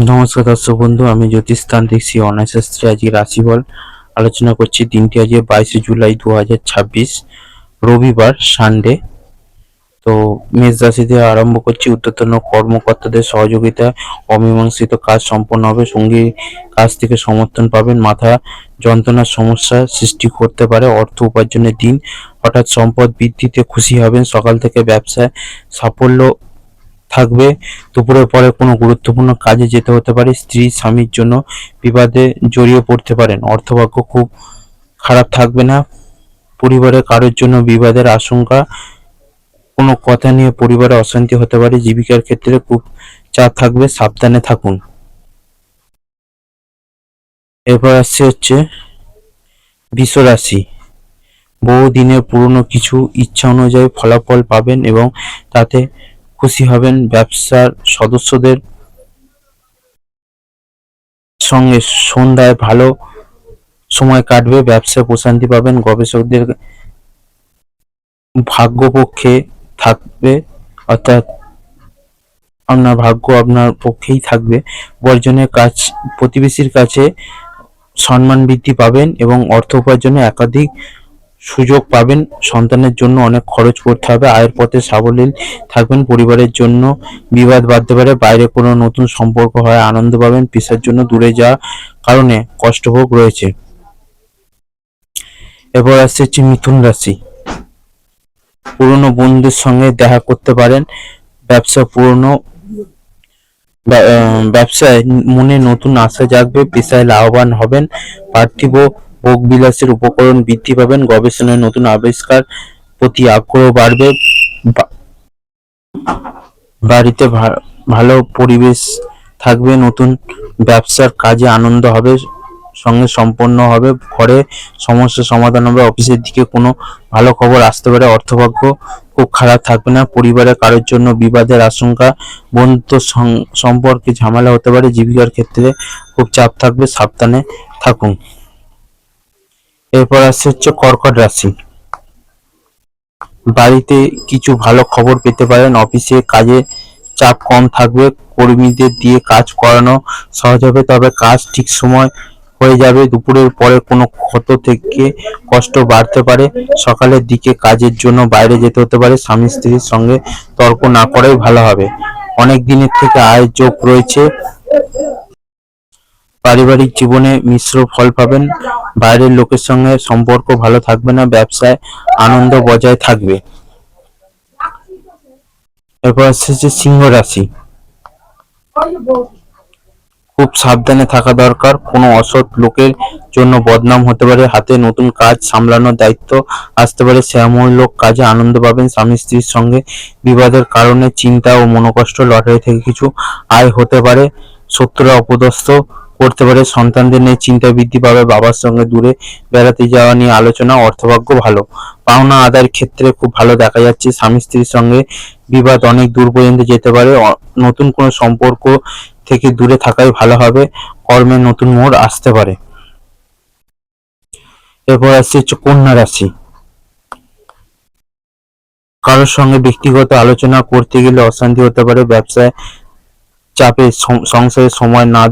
নমস্কার দর্শক বন্ধু, আমি জ্যোতিষতান্ত্রিক শ্রী অনাথ শাস্ত্রী। আজকে রাশিফল আলোচনা করছি। দিনটি আজকে 22শে জুলাই 2026, রবিবার, সানডে। তো মেষ রাশি দিয়ে আরম্ভ করছি। ঊর্ধ্বতন কর্মকর্তাদের সহযোগিতায় অমীমাংসিত কাজ সম্পন্ন হবে। সঙ্গী কাজ থেকে সমর্থন পাবেন। মাথা যন্ত্রণার সমস্যা সৃষ্টি করতে পারে। অর্থ উপার্জনের দিন। হঠাৎ সম্পদ বৃদ্ধিতে খুশি হবেন। সকাল থেকে ব্যবসায় সাফল্য থাকবে। দুপুরের পরে কোনো গুরুত্বপূর্ণ কাজে যেতে হতে পারে। স্ত্রী স্বামীর জন্য বিবাদে জড়িয়ে পড়তে পারেন। অর্থভাগ্য খুব খারাপ থাকবে না। পরিবারের কারোর জন্য বিবাদের আশঙ্কা। কোনো কথা নিয়ে পরিবারে অশান্তি হতে পারে। জীবিকার ক্ষেত্রে খুব চাপ থাকবে, সাবধানে থাকুন। এরপর হচ্ছে বৃষ রাশি। বহুদিনের পুরনো কিছু ইচ্ছা অনুযায়ী ফলাফল পাবেন এবং তাতে খুশি হবেন। ব্যবসার সদস্যদের সঙ্গে সন্ধ্যায় ভালো সময় কাটবে। ব্যবসায় প্রশান্তি পাবেন। গবেষকদের ভাগ্যপক্ষে থাকবে, অর্থাৎ আপনার ভাগ্য আপনার পক্ষেই থাকবে। বর্জনের কাজ, প্রতিবেশীর কাছে সম্মান বৃদ্ধি পাবেন এবং অর্থ উপার্জনে একাধিক সুযোগ পাবেন। সন্তানের জন্য অনেক খরচ করতে হবে। আয়ের পথে সাবলীল থাকবেন। পরিবারের জন্য বিবাদ বাড়তে পারে। বাইরে কোনো নতুন সম্পর্ক হয় আনন্দ পাবেন। পেশার জন্য দূরে যাওয়ার কারণে কষ্টভোগ রয়েছে। এরপর হচ্ছে মিথুন রাশি। পুরনো বন্ধুদের সঙ্গে দেখা করতে পারেন। ব্যবসা পুরনো ব্যবসায় মনে নতুন আশা জাগবে। পেশায় লাভবান হবেন। পার্থিব ভোগ বিলাসের উপকরণ বৃদ্ধি পাবেন। গবেষণায় নতুন আবিষ্কার প্রতি আগ্রহ বাড়বে। বাড়িতে ভালো পরিবেশ থাকবে। নতুন ব্যবসার কাজে আনন্দ হবে, সঙ্গে সম্পন্ন হবে। ঘরে সমস্যার সমাধান হবে। অফিসের দিকে কোনো ভালো খবর আসতে পারে। অর্থভাগ্য খুব খারাপ থাকবে না। পরিবারে কারোর জন্য বিবাদের আশঙ্কা। বন্ধুত্ব সম্পর্কে ঝামেলা হতে পারে। জীবিকার ক্ষেত্রে খুব চাপ থাকবে, সাবধানে থাকুন। এরপর হচ্ছে কর্কট রাশি। বাড়িতে কিছু ভালো খবর পেতে পারেন। অফিসে কাজে চাপ কম থাকবে। কর্মীদের দিয়ে কাজ করানো সহজ হবে, তবে কাজ ঠিক সময় হয়ে যাবে। দুপুরের পরে কোনো ক্ষত থেকে কষ্ট বাড়তে পারে। সকালের দিকে কাজের জন্য বাইরে যেতে হতে পারে। স্বামী স্ত্রীর সঙ্গে তর্ক না করাই ভালো হবে। অনেক দিনের থেকে আয়ের যোগ রয়েছে। পারিবারিক জীবনে মিশ্র ফল পাবেন। বাইরের লোকের সঙ্গে সম্পর্ক ভালো থাকবে না। ব্যবসায় আনন্দ বজায় থাকবে। এরপর হচ্ছে সিংহ রাশি। খুব সাবধানে থাকা দরকার। কোনো অসৎ লোকের জন্য বদনাম হতে পারে। হাতে নতুন কাজ সামলানোর দায়িত্ব আসতে পারে। শ্যামমূলক কাজে আনন্দ পাবেন। স্বামী স্ত্রীর সঙ্গে বিবাদের কারণে চিন্তা ও মনোকষ্ট। লটারি থেকে কিছু আয় হতে পারে। শত্রুরা অপদস্থ করতে পারে। সন্তানদের নিয়ে চিন্তা বৃদ্ধি পাবে। বাবার সঙ্গে দূরে বেড়াতে যাওয়া নিয়ে আলোচনা। অর্থভাগ্য ভালো। পাওনা আদায়ের ক্ষেত্রে খুব ভালো দেখা যাচ্ছে। স্বামী স্ত্রীর সঙ্গে বিবাদ অনেক দূর পর্যন্ত যেতে পারে। নতুন কোনো সম্পর্ক থেকে দূরে থাকাই ভালো হবে। কর্মে নতুন মোড় আসতে পারে। এরপর হচ্ছে কন্যা রাশি। কারোর সঙ্গে ব্যক্তিগত আলোচনা করতে গেলে অশান্তি হতে পারে। ব্যবসায় চাপে সংসারে সময় না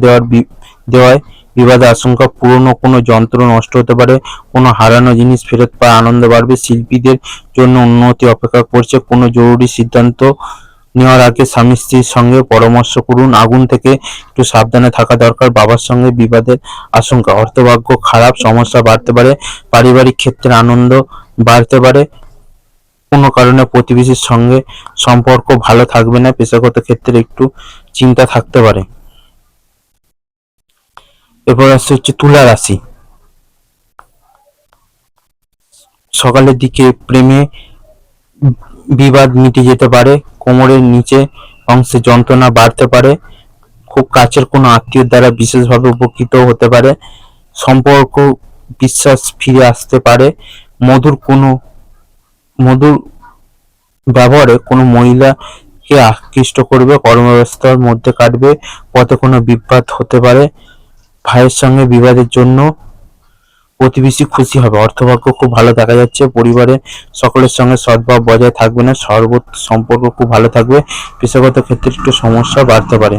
দেওয়ায় বিবাদের আশঙ্কা। পুরনো কোনো যন্ত্র নষ্ট হতে পারে। কোনো হারানো জিনিস ফেরত পাওয়ার আনন্দ বাড়বে। শিল্পীদের জন্য উন্নতি অপেক্ষা করছে। কোনো জরুরি সিদ্ধান্ত নেওয়ার আগে স্বামী স্ত্রীর সঙ্গে পরামর্শ করুন। আগুন থেকে একটু সাবধানে থাকা দরকার। বাবার সঙ্গে বিবাদের আশঙ্কা। অর্থভাগ্য খারাপ, সমস্যা বাড়তে পারে। পারিবারিক ক্ষেত্রে আনন্দ বাড়তে পারে। কোনো কারণে প্রতিবেশীর সঙ্গে সম্পর্ক ভালো থাকবে না। পেশাগত ক্ষেত্রে একটু চিন্তা থাকতে পারে। এরপর হচ্ছে তুলা রাশি। সকালের দিকে প্রেমে বিবাদ মিটে যেতে পারে। কোমরের নিচে অংশে যন্ত্রণা বাড়তে পারে। খুব কাছের কোনো আত্মীয়ের দ্বারা বিশেষভাবে উপকৃত হতে পারে। সম্পর্ক বিশ্বাস ফিরে আসতে পারে। মধুর কোনো মধুর ব্যবহারে কোনো মহিলাকে আকৃষ্ট করবে। কর্মব্যবস্থার মধ্যে কাটবে। পথে কোনো বিভ্রাট হতে পারে। ভাইয়ের সঙ্গে বিবাদের জন্য প্রতিবেশী খুশি হবে। অর্থভাগ্য খুব ভালো দেখা যাচ্ছে। পরিবারে সকলের সঙ্গে সদ্ভাব বজায় থাকবে না। সম্পর্ক খুব ভালো থাকবে। পেশাগত ক্ষেত্রে একটু সমস্যা বাড়তে পারে।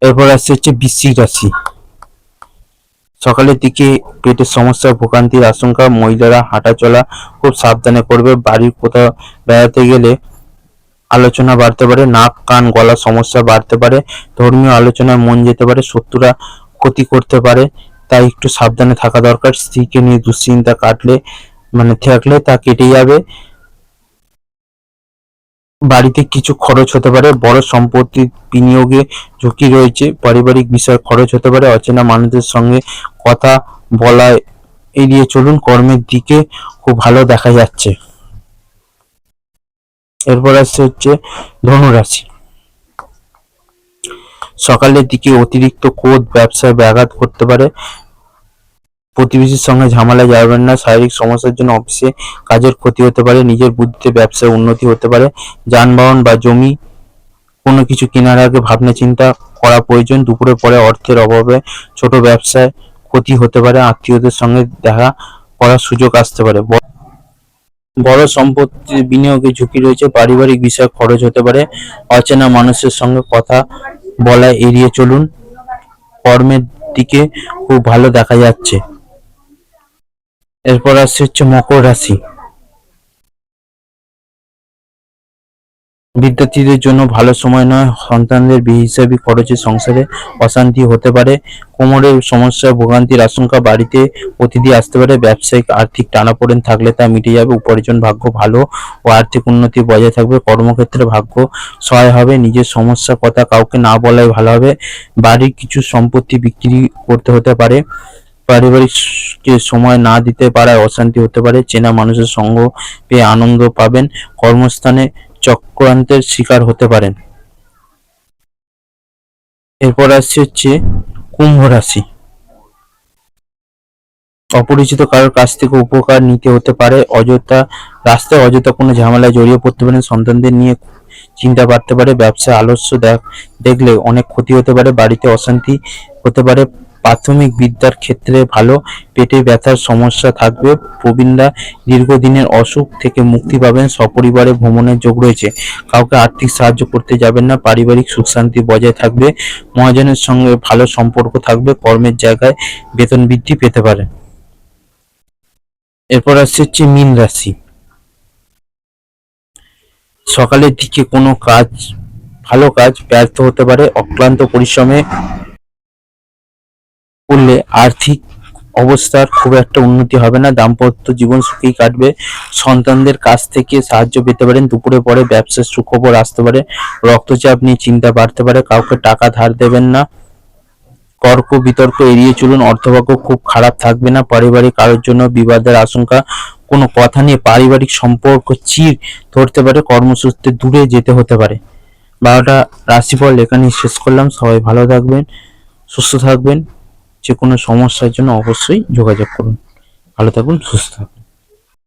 এরপর আসছে হচ্ছে বৃশ্চিক রাশি। সকালের দিকে পেটের সমস্যা, ভোগান্তির আশঙ্কা, মহিলারা হাঁটা চলা খুব সাবধানে করবে। বাড়ির কোথাও বেড়াতে গেলে আলোচনা বাড়তে পারে, নাক কান গলার সমস্যা বাড়তে পারে, ধর্মীয় আলোচনায় মন যেতে পারে, শত্রুরা ক্ষতি করতে পারে, তাই একটু সাবধানে থাকা দরকার। স্ত্রীকে নিয়ে দুশ্চিন্তা থাকলে তা কেটে যাবে। বাড়িতে কিছু খরচ হতে পারে, বড় সম্পত্তি বিনিয়োগে ঝুঁকি রয়েছে, পারিবারিক বিষয়ে খরচ হতে পারে, অচেনা মানুষদের সঙ্গে কথা বলা এড়িয়ে চলুন। কর্মের দিকে খুব ভালো দেখা যাচ্ছে। এরপর আসছে হচ্ছে ধনুরাশি। সকালের দিকে অতিরিক্ত ক্রোধ ব্যবসায় ব্যাঘাত করতে পারে, প্রতিবেশীর সঙ্গে ঝামেলায় যাবেন না। শারীরিক সমস্যার জন্য অফিসে কাজের ক্ষতি হতে পারে, নিজের বুদ্ধিতে ব্যবসায় উন্নতি হতে পারে। যানবাহন বা জমি কোনো কিছু কেনার আগে ভাবনা চিন্তা করা প্রয়োজন। দুপুরের পরে অর্থের অভাবে ছোট ব্যবসায় ক্ষতি হতে পারে, আত্মীয়দের সঙ্গে দেখা করার সুযোগ আসতে পারে। বড় সম্পত্তি বিনিয়োগে ঝুঁকি রয়েছে, পারিবারিক বিষয়ে খরচ হতে পারে, অচেনা মানুষের সঙ্গে কথা বলা এড়িয়ে চলুন। কর্মের দিকে খুব ভালো দেখা যাচ্ছে। এরপর আসছে হচ্ছে মকর রাশি। বিদ্যার্থীদের জন্য ভালো সময় নয়, সন্তানদের বেহিসাবি খরচে সংসারে অশান্তি হতে পারে, কোমরের সমস্যা ভোগান্তির আশঙ্কা বাড়িতে অতিথি আসতে পারে, ব্যবসায়িক আর্থিক টানাপোড়েন থাকলে তা মিটে যাবে, উপার্জন ভাগ্য ভালো ও আর্থিক উন্নতি বজায় থাকবে, কর্মক্ষেত্রে ভাগ্য সহায় হবে, নিজের সমস্যার কথা কাউকে না বলাই ভালো হবে, বাড়ির কিছু সম্পত্তি বিক্রি করতে হতে পারে, পারিবারিক সময় না দিতে পারায় অশান্তি হতে পারে, চেনা মানুষের সঙ্গ পেয়ে আনন্দ পাবেন, কর্মস্থানে চক্রান্তের শিকার হতে পারেন। এরপর আসছে হচ্ছে কুম্ভ রাশি। অপরিচিত কারোর কাছ থেকে উপকার নিতে হতে পারে, রাস্তায় অযথা কোনো ঝামেলায় জড়িয়ে পড়তে পারেন, সন্তানদের নিয়ে চিন্তা বাড়তে পারে, ব্যবসায় আলস্য দেখলে অনেক ক্ষতি হতে পারে, বাড়িতে অশান্তি হতে পারে, প্রাথমিক বিদ্যার ক্ষেত্রে ভালো, পেটে ব্যথার সমস্যা থাকবে, প্রবীণরা দীর্ঘদিনের অসুখ থেকে মুক্তি পাবেন, সপরিবারে ভ্রমণের যোগ রয়েছে, কাউকে আর্থিক সাহায্য করতে যাবেন না, পারিবারিক সুখ শান্তি বজায় থাকবে, মহাজনের সঙ্গে ভালো সম্পর্ক থাকবে, কর্মের জায়গায় বেতন বৃদ্ধি পেতে পারে। এরপর আসছে হচ্ছে মীন রাশি। সকালের দিকে কোনো ভালো কাজ ব্যর্থ হতে পারে, অক্লান্ত পরিশ্রমে করলে আর্থিক অবস্থার খুব একটা উন্নতি হবে না, দাম্পত্য জীবন সুখেই কাটবে, সন্তানদের কাছ থেকে সাহায্য পেতে পারেন, দুপুরে পরে ব্যবসার সুখবর আসতে পারে, রক্তচাপ নিয়ে চিন্তা বাড়তে পারে, কাউকে টাকা ধার দেবেন না, তর্ক বিতর্ক এড়িয়ে চলুন, অর্থভাগ্য খুব খারাপ থাকবে না, পারিবারিক কারোর জন্য বিবাদের আশঙ্কা, কোনো কথা নিয়ে পারিবারিক সম্পর্ক চির ধরতে পারে, কর্মসূত্রে দূরে যেতে হতে পারে। 12টা রাশিফল এখানেই শেষ করলাম। সবাই ভালো থাকবেন, সুস্থ থাকবেন, যে কোনো সমস্যার জন্য অবশ্যই যোগাযোগ করুন। ভালো থাকুন, সুস্থ থাকুন।